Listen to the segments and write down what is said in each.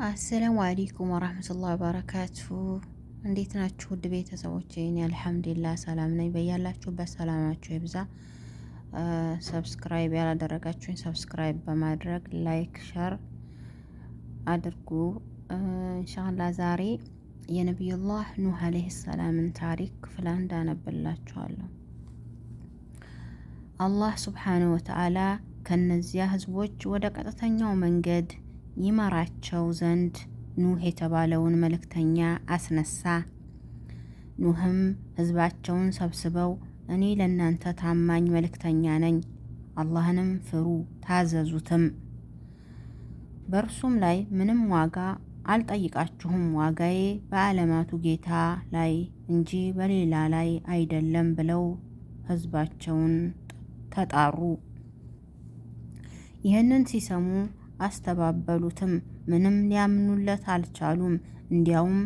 አሰላሙ አለይኩም ወራህመቱላሂ ወበረካቱ። እንዴት ናችሁ ውድ ቤተሰቦቼ? እኔ አልሐምዱሊላህ ሰላም ነኝ። በያላችሁበት ሰላማችሁ ይብዛ። ሰብስክራይብ ያላደረጋችሁኝ ሰብስክራይብ በማድረግ ላይክ ሸር አድርጉ። ኢንሻአላህ ዛሬ የነቢዩላህ ኑህ አለይሂ ሰላምን ታሪክ ክፍል አንድ አነብላችኋለሁ። አላህ ሱብሓነሁ ወተዓላ ከነዚያ ህዝቦች ወደ ቀጥተኛው መንገድ ይመራቸው ዘንድ ኑህ የተባለውን መልእክተኛ አስነሳ። ኑህም ህዝባቸውን ሰብስበው እኔ ለእናንተ ታማኝ መልእክተኛ ነኝ፣ አላህንም ፍሩ ታዘዙትም። በእርሱም ላይ ምንም ዋጋ አልጠይቃችሁም፣ ዋጋዬ በዓለማቱ ጌታ ላይ እንጂ በሌላ ላይ አይደለም ብለው ህዝባቸውን ተጣሩ። ይህንን ሲሰሙ አስተባበሉትም፣ ምንም ሊያምኑለት አልቻሉም። እንዲያውም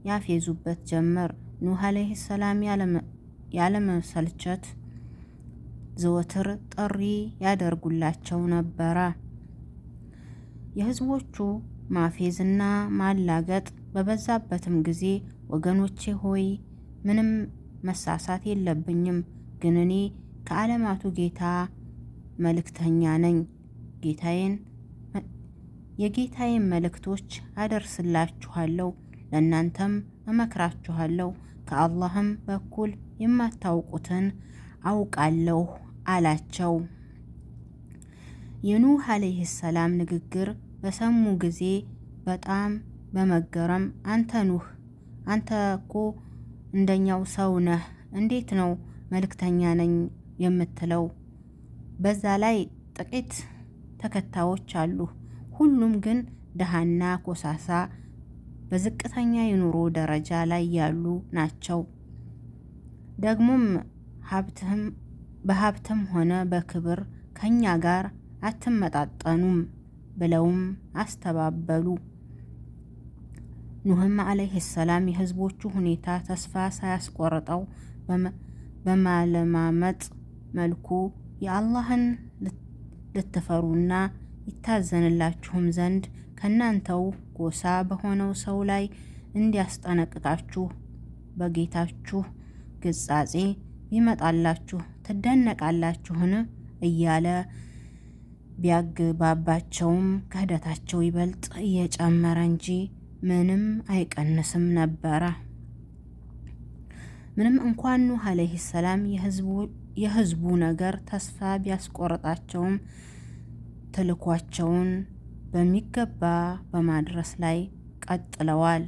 ያፌዙበት ጀመር። ኑህ አለይሂ ሰላም ያለመሰልቸት ዘወትር ጥሪ ያደርጉላቸው ነበረ። የህዝቦቹ ማፌዝና ማላገጥ በበዛበትም ጊዜ ወገኖቼ ሆይ ምንም መሳሳት የለብኝም፣ ግን እኔ ከዓለማቱ ጌታ መልእክተኛ ነኝ። የጌታዬን መልእክቶች አደርስላችኋለሁ፣ ለእናንተም እመክራችኋለሁ፣ ከአላህም በኩል የማታውቁትን አውቃለሁ አላቸው። የኑህ አለይሂ ሰላም ንግግር በሰሙ ጊዜ በጣም በመገረም አንተ ኑህ፣ አንተ እኮ እንደኛው ሰው ነህ፣ እንዴት ነው መልእክተኛ ነኝ የምትለው? በዛ ላይ ጥቂት ተከታዮች አሉ፣ ሁሉም ግን ደሃና ኮሳሳ በዝቅተኛ የኑሮ ደረጃ ላይ ያሉ ናቸው። ደግሞም በሀብትም ሆነ በክብር ከኛ ጋር አትመጣጠኑም ብለውም አስተባበሉ። ኑህም አለይሂ ሰላም የህዝቦቹ ሁኔታ ተስፋ ሳያስቆርጠው በማለማመጥ መልኩ የአላህን ልትፈሩና ይታዘንላችሁም ዘንድ ከናንተው ጎሳ በሆነው ሰው ላይ እንዲያስጠነቅቃችሁ በጌታችሁ ግሳጼ ቢመጣላችሁ ትደነቃላችሁን? እያለ ቢያግባባቸውም ክህደታቸው ይበልጥ እየጨመረ እንጂ ምንም አይቀንስም ነበረ። ምንም እንኳን ኑህ አለይሂ ሰላም የህዝቡ ነገር ተስፋ ቢያስቆርጣቸውም ተልኳቸውን በሚገባ በማድረስ ላይ ቀጥለዋል።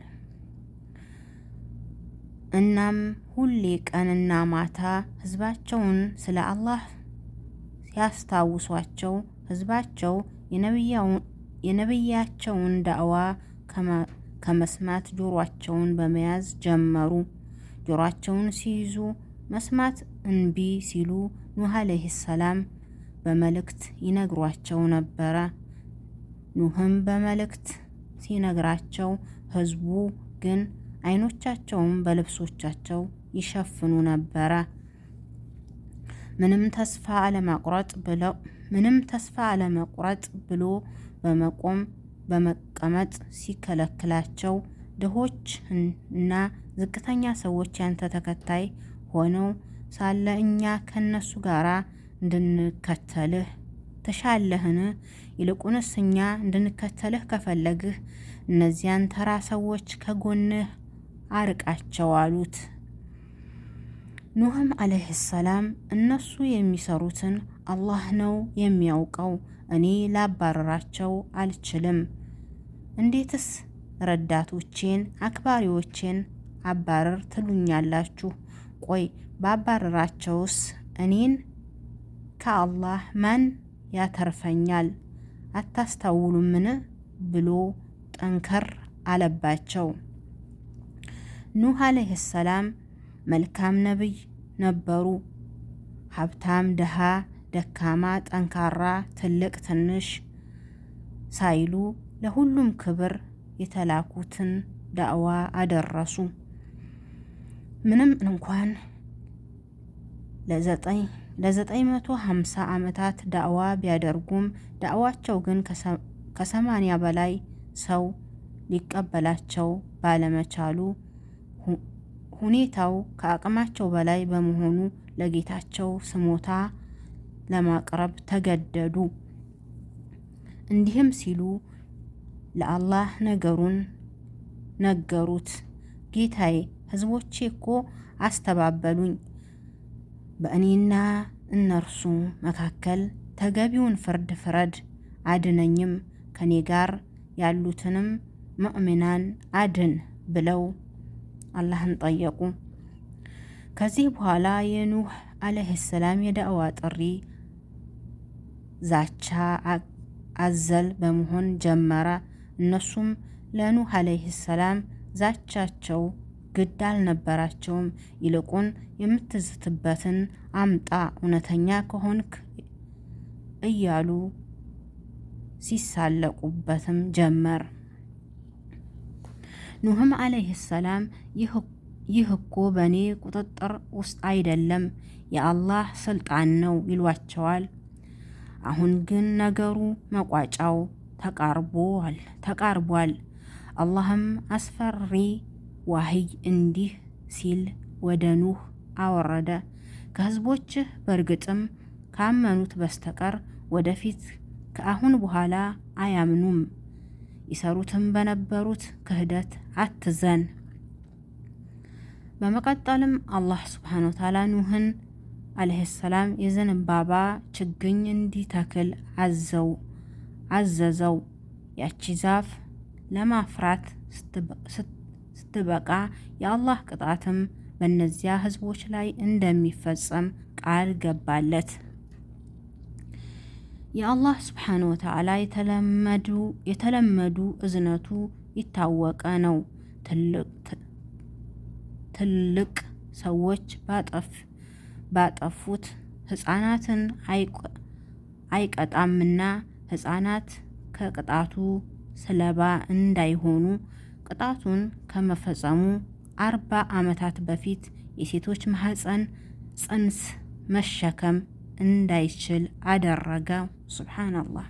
እናም ሁሌ ቀንና ማታ ህዝባቸውን ስለ አላህ ሲያስታውሷቸው ህዝባቸው የነቢያቸውን ዳዕዋ ከመስማት ጆሯቸውን በመያዝ ጀመሩ። ጆሯቸውን ሲይዙ መስማት እንቢ ሲሉ ኑህ አለይሂ ሰላም በመልእክት ይነግሯቸው ነበረ። ኑህም በመልእክት ሲነግራቸው ህዝቡ ግን አይኖቻቸውን በልብሶቻቸው ይሸፍኑ ነበረ። ምንም ተስፋ አለመቁረጥ ብሎ በመቀመጥ ሲከለክላቸው ድሆች እና ዝቅተኛ ሰዎች ያንተ ተከታይ ሆነው ሳለ እኛ ከነሱ ጋር እንድንከተልህ ተሻለህን? ይልቁንስ እኛ እንድንከተልህ ከፈለግህ እነዚያን ተራ ሰዎች ከጎንህ አርቃቸው አሉት። ኑህም አለይሂ ሰላም እነሱ የሚሰሩትን አላህ ነው የሚያውቀው፣ እኔ ላባረራቸው አልችልም። እንዴትስ ረዳቶቼን አክባሪዎቼን አባረር ትሉኛላችሁ? ቆይ ባባረራቸውስ እኔን ከአላህ ማን ያተርፈኛል? አታስተውሉምን? ብሎ ጠንከር አለባቸው። ኑህ አለይሂ ሰላም መልካም ነብይ ነበሩ። ሀብታም፣ ደሃ፣ ደካማ፣ ጠንካራ፣ ትልቅ፣ ትንሽ ሳይሉ ለሁሉም ክብር የተላኩትን ዳዕዋ አደረሱ። ምንም እንኳን ለ950 ዓመታት ዳዕዋ ቢያደርጉም ዳዕዋቸው ግን ከ80 በላይ ሰው ሊቀበላቸው ባለመቻሉ ሁኔታው ከአቅማቸው በላይ በመሆኑ ለጌታቸው ስሞታ ለማቅረብ ተገደዱ። እንዲህም ሲሉ ለአላህ ነገሩን ነገሩት። ጌታዬ፣ ህዝቦቼ እኮ አስተባበሉኝ። በእኔና እነርሱ መካከል ተገቢውን ፍርድ ፍረድ፣ አድነኝም፣ ከኔ ጋር ያሉትንም ሙእሚናን አድን ብለው አላህን ጠየቁ። ከዚህ በኋላ የኑህ አለይሂ ሰላም የዳዕዋ ጥሪ ዛቻ አዘል በመሆን ጀመረ። እነሱም ለኑህ አለይሂ ሰላም ዛቻቸው ግድ አልነበራቸውም። ይልቁን የምትዝትበትን አምጣ እውነተኛ ከሆንክ እያሉ ሲሳለቁበትም ጀመር። ኑህም አለይሂ ሰላም ይህ እኮ በእኔ ቁጥጥር ውስጥ አይደለም፣ የአላህ ስልጣን ነው ይሏቸዋል። አሁን ግን ነገሩ መቋጫው ተቃርቧል። አላህም አስፈሪ ዋህይ እንዲህ ሲል ወደ ኑህ አወረደ። ከህዝቦችህ በእርግጥም ካመኑት በስተቀር ወደፊት ከአሁን በኋላ አያምኑም። ይሰሩትም በነበሩት ክህደት አትዘን። በመቀጠልም አላህ ሱብሓነሁ ወተዓላ ኑህን አለይሂ ሰላም የዘንባባ ችግኝ እንዲተክል አዘዘው። ያቺ ዛፍ ለማፍራት ስትበቃ የአላህ ቅጣትም በእነዚያ ህዝቦች ላይ እንደሚፈጸም ቃል ገባለት። የአላህ ሱብሓነሁ ወተዓላ የተለመዱ እዝነቱ ይታወቀ ነው። ትልቅ ሰዎች ባጠፉት ህፃናትን አይቀጣምና ህፃናት ከቅጣቱ ሰለባ እንዳይሆኑ ቅጣቱን ከመፈጸሙ 40 ዓመታት በፊት የሴቶች ማህፀን ጽንስ መሸከም እንዳይችል አደረገ። ሱብሃንአላህ።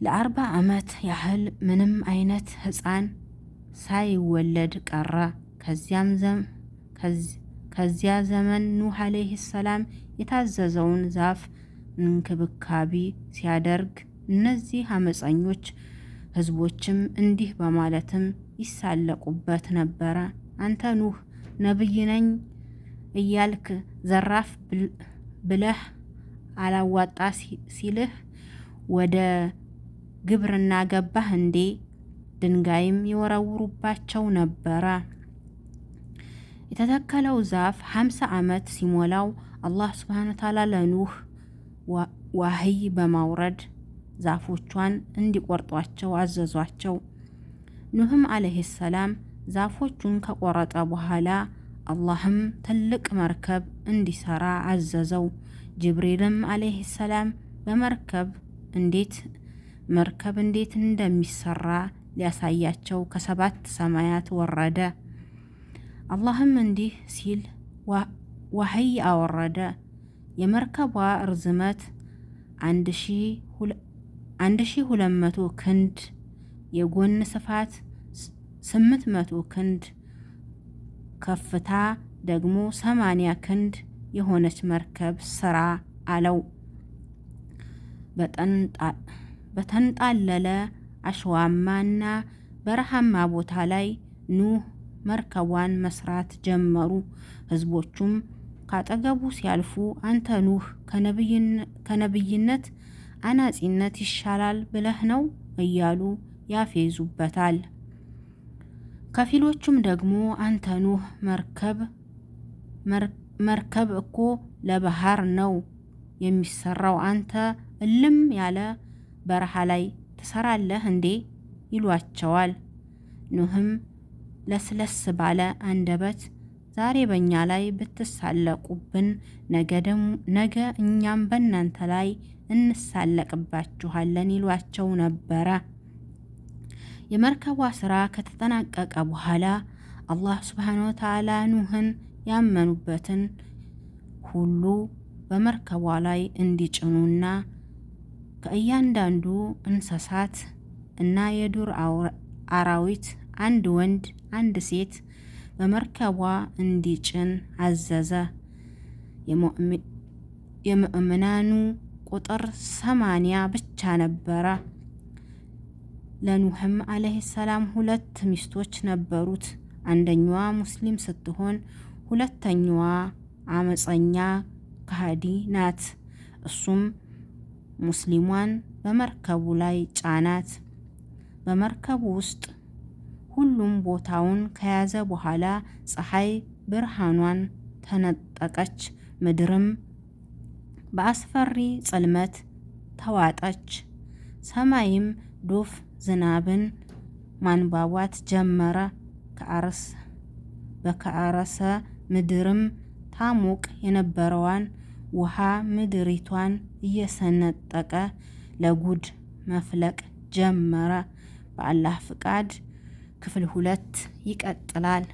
ለ40 ዓመት ያህል ምንም አይነት ህፃን ሳይወለድ ቀረ። ከዚያ ዘመን ኑህ አለይሂ ሰላም የታዘዘውን ዛፍ እንክብካቤ ሲያደርግ እነዚህ አመፀኞች ህዝቦችም እንዲህ በማለትም ይሳለቁበት ነበረ። አንተ ኑህ ነብይ ነኝ እያልክ ዘራፍ ብለህ አላዋጣ ሲልህ ወደ ግብርና ገባህ እንዴ? ድንጋይም ይወረውሩባቸው ነበረ። የተተከለው ዛፍ 50 ዓመት ሲሞላው አላህ ሱብሓነሁ ወተዓላ ለኑህ ዋህይ በማውረድ ዛፎቿን እንዲቆርጧቸው አዘዟቸው። ኑህም አለይሂ ሰላም ዛፎቹን ከቆረጠ በኋላ አላህም ትልቅ መርከብ እንዲሰራ አዘዘው። ጅብሪልም አለይሂ ሰላም በመርከብ እንዴት እንደሚሰራ ሊያሳያቸው ከ7 ሰማያት ወረደ። አላህም እንዲህ ሲል ዋህይ አወረደ። የመርከቧ ርዝመት 1200 ክንድ፣ የጎን ስፋት 800 ክንድ፣ ከፍታ ደግሞ 80 ክንድ የሆነች መርከብ ስራ አለው። በተንጣለለ አሸዋማና በረሃማ ቦታ ላይ ኑህ መርከቧን መስራት ጀመሩ። ህዝቦቹም ካጠገቡ ሲያልፉ አንተ ኑህ ከነብይነት አናጺነት ይሻላል ብለህ ነው እያሉ ያፌዙበታል። ከፊሎቹም ደግሞ አንተ ኑህ መርከብ እኮ ለባህር ነው የሚሰራው፣ አንተ እልም ያለ በረሃ ላይ ትሰራለህ እንዴ ይሏቸዋል። ኑህም ለስለስ ባለ አንደበት ዛሬ በእኛ ላይ ብትሳለቁብን ነገ እኛም በእናንተ ላይ እንሳለቅባችኋለን ይሏቸው ነበረ። የመርከቧ ስራ ከተጠናቀቀ በኋላ አላህ ሱብሓነሁ ወተዓላ ኑህን ያመኑበትን ሁሉ በመርከቧ ላይ እንዲጭኑና ከእያንዳንዱ እንስሳት እና የዱር አራዊት፣ አንድ ወንድ አንድ ሴት በመርከቧ እንዲጭን አዘዘ። የምእምናኑ ቁጥር 80 ብቻ ነበረ። ለኑህም ዓለይሂ ሰላም 2 ሚስቶች ነበሩት። አንደኛዋ ሙስሊም ስትሆን ሁለተኛዋ አመፀኛ ከሃዲ ናት። እሱም ሙስሊሟን በመርከቡ ላይ ጫናት። በመርከቡ ውስጥ ሁሉም ቦታውን ከያዘ በኋላ ፀሐይ ብርሃኗን ተነጠቀች። ምድርም በአስፈሪ ጽልመት ተዋጠች። ሰማይም ዶፍ ዝናብን ማንባባት ጀመረ። በከአረሰ ምድርም ታሞቅ የነበረዋን ውሃ ምድሪቷን እየሰነጠቀ ለጉድ መፍለቅ ጀመረ። በአላህ ፍቃድ ክፍል 2 ይቀጥላል።